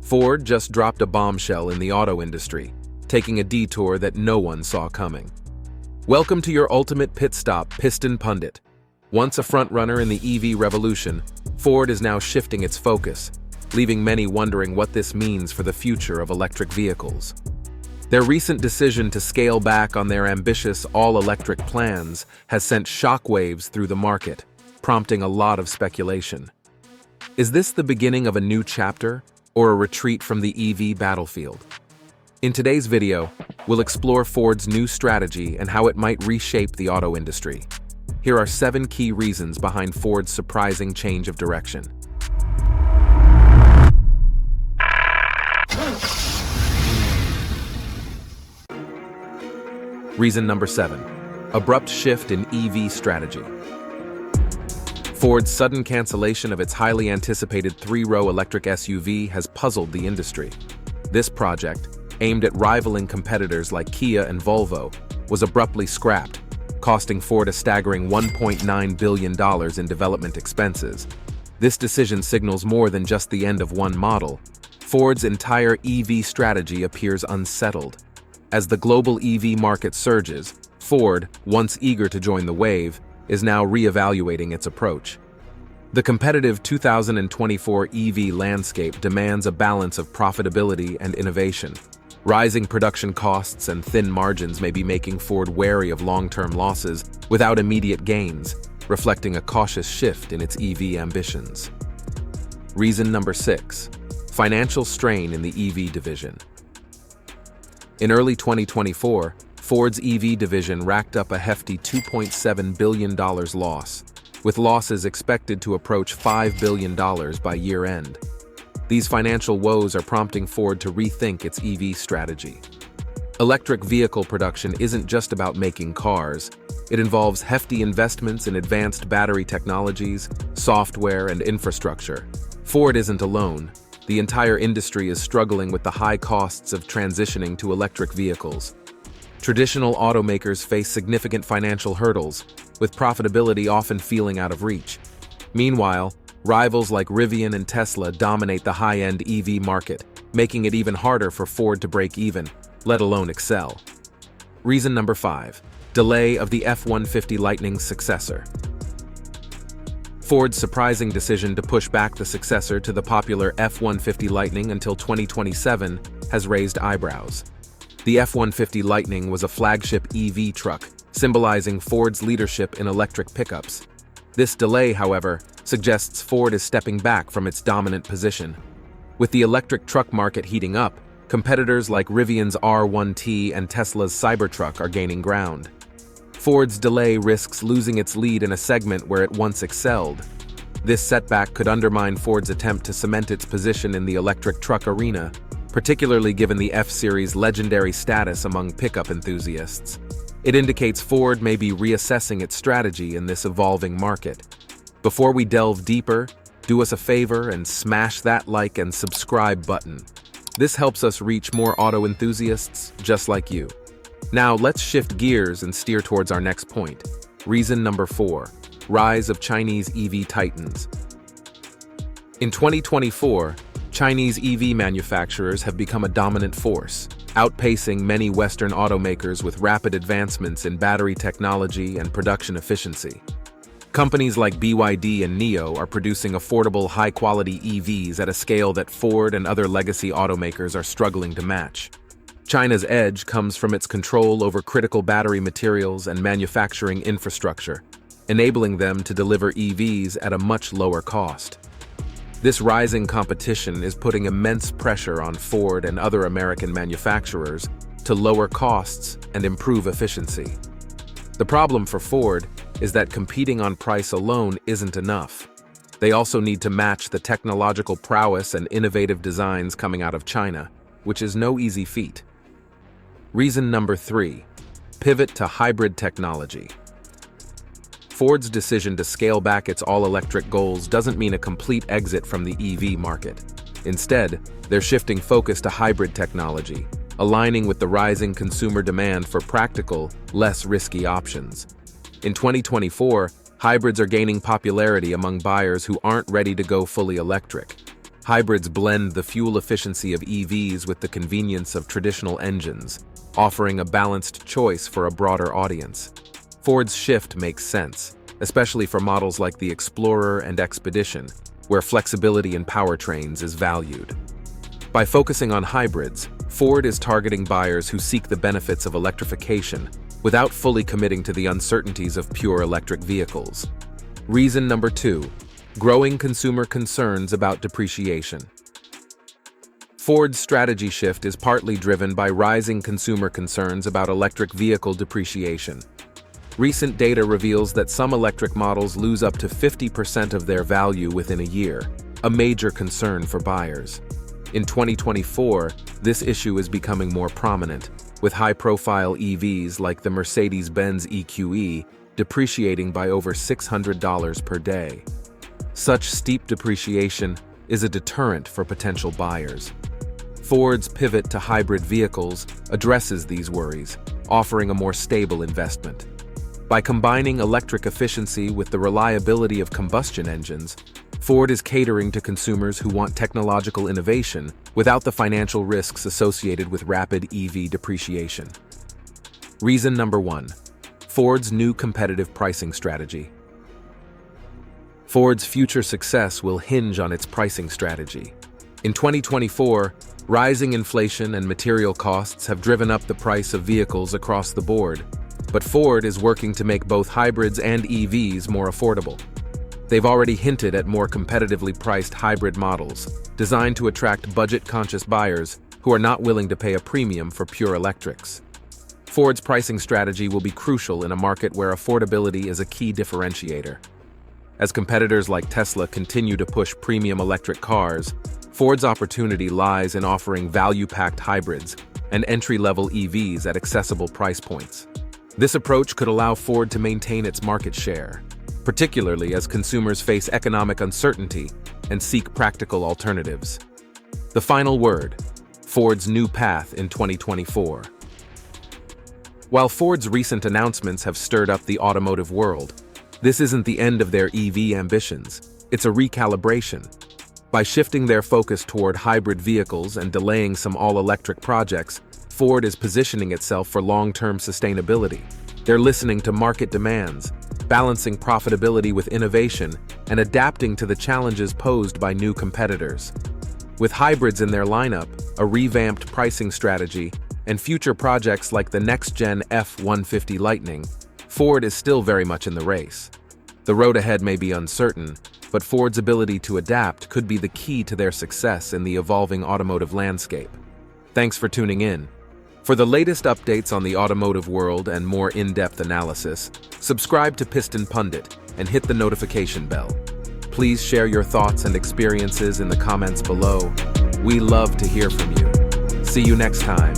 Ford just dropped a bombshell in the auto industry, taking a detour that no one saw coming. Welcome to your ultimate pit stop, Piston Pundit. Once a frontrunner in the EV revolution, Ford is now shifting its focus, leaving many wondering what this means for the future of electric vehicles. Their recent decision to scale back on their ambitious all-electric plans has sent shockwaves through the market, prompting a lot of speculation. Is this the beginning of a new chapter, or a retreat from the EV battlefield? In today's video, we'll explore Ford's new strategy and how it might reshape the auto industry. Here are 7 key reasons behind Ford's surprising change of direction. Reason number 7. Abrupt shift in EV strategy. Ford's sudden cancellation of its highly anticipated 3-row electric SUV has puzzled the industry. This project, aimed at rivaling competitors like Kia and Volvo, was abruptly scrapped, costing Ford a staggering $1.9 billion in development expenses. This decision signals more than just the end of one model. Ford's entire EV strategy appears unsettled. As the global EV market surges, Ford, once eager to join the wave, is now re-evaluating its approach. The competitive 2024 EV landscape demands a balance of profitability and innovation. Rising production costs and thin margins may be making Ford wary of long-term losses without immediate gains, reflecting a cautious shift in its EV ambitions. Reason number 6. Financial strain in the EV division. In early 2024, Ford's EV division racked up a hefty $2.7 billion loss, with losses expected to approach $5 billion by year-end. These financial woes are prompting Ford to rethink its EV strategy. Electric vehicle production isn't just about making cars. It involves hefty investments in advanced battery technologies, software, and infrastructure. Ford isn't alone. The entire industry is struggling with the high costs of transitioning to electric vehicles. Traditional automakers face significant financial hurdles, with profitability often feeling out of reach. Meanwhile, rivals like Rivian and Tesla dominate the high-end EV market, making it even harder for Ford to break even, let alone excel. Reason number 5. Delay of the F-150 Lightning's successor. Ford's surprising decision to push back the successor to the popular F-150 Lightning until 2027 has raised eyebrows. The F-150 Lightning was a flagship EV truck, symbolizing Ford's leadership in electric pickups. This delay, however, suggests Ford is stepping back from its dominant position. With the electric truck market heating up, competitors like Rivian's R1T and Tesla's Cybertruck are gaining ground. Ford's delay risks losing its lead in a segment where it once excelled. This setback could undermine Ford's attempt to cement its position in the electric truck arena, particularly given the F-Series' legendary status among pickup enthusiasts. It indicates Ford may be reassessing its strategy in this evolving market. Before we delve deeper, do us a favor and smash that like and subscribe button. This helps us reach more auto enthusiasts just like you. Now let's shift gears and steer towards our next point. Reason number 4. Rise of Chinese EV titans. In 2024, Chinese EV manufacturers have become a dominant force, outpacing many Western automakers with rapid advancements in battery technology and production efficiency. Companies like BYD and NIO are producing affordable, high-quality EVs at a scale that Ford and other legacy automakers are struggling to match. China's edge comes from its control over critical battery materials and manufacturing infrastructure, enabling them to deliver EVs at a much lower cost. This rising competition is putting immense pressure on Ford and other American manufacturers to lower costs and improve efficiency. The problem for Ford is that competing on price alone isn't enough. They also need to match the technological prowess and innovative designs coming out of China, which is no easy feat. Reason number 3. Pivot to hybrid technology. Ford's decision to scale back its all-electric goals doesn't mean a complete exit from the EV market. Instead, they're shifting focus to hybrid technology, aligning with the rising consumer demand for practical, less risky options. In 2024, hybrids are gaining popularity among buyers who aren't ready to go fully electric. Hybrids blend the fuel efficiency of EVs with the convenience of traditional engines, offering a balanced choice for a broader audience. Ford's shift makes sense, especially for models like the Explorer and Expedition, where flexibility in powertrains is valued. By focusing on hybrids, Ford is targeting buyers who seek the benefits of electrification without fully committing to the uncertainties of pure electric vehicles. Reason number 2. Growing consumer concerns about depreciation. Ford's strategy shift is partly driven by rising consumer concerns about electric vehicle depreciation. Recent data reveals that some electric models lose up to 50% of their value within a year, a major concern for buyers. In 2024, this issue is becoming more prominent, with high-profile EVs like the Mercedes-Benz EQE depreciating by over $600 per day. Such steep depreciation is a deterrent for potential buyers. Ford's pivot to hybrid vehicles addresses these worries, offering a more stable investment. By combining electric efficiency with the reliability of combustion engines, Ford is catering to consumers who want technological innovation without the financial risks associated with rapid EV depreciation. Reason number 1. Ford's new competitive pricing strategy. Ford's future success will hinge on its pricing strategy. In 2024, rising inflation and material costs have driven up the price of vehicles across the board, but Ford is working to make both hybrids and EVs more affordable. They've already hinted at more competitively priced hybrid models, designed to attract budget-conscious buyers who are not willing to pay a premium for pure electrics. Ford's pricing strategy will be crucial in a market where affordability is a key differentiator. As competitors like Tesla continue to push premium electric cars, Ford's opportunity lies in offering value-packed hybrids and entry-level EVs at accessible price points. This approach could allow Ford to maintain its market share, particularly as consumers face economic uncertainty and seek practical alternatives. The final word: Ford's new path in 2024. While Ford's recent announcements have stirred up the automotive world, this isn't the end of their EV ambitions. It's a recalibration. By shifting their focus toward hybrid vehicles and delaying some all-electric projects, Ford is positioning itself for long-term sustainability. They're listening to market demands, balancing profitability with innovation, and adapting to the challenges posed by new competitors. With hybrids in their lineup, a revamped pricing strategy, and future projects like the next-gen F-150 Lightning, Ford is still very much in the race. The road ahead may be uncertain, but Ford's ability to adapt could be the key to their success in the evolving automotive landscape. Thanks for tuning in. For the latest updates on the automotive world and more in-depth analysis, subscribe to Piston Pundit and hit the notification bell. Please share your thoughts and experiences in the comments below. We love to hear from you. See you next time.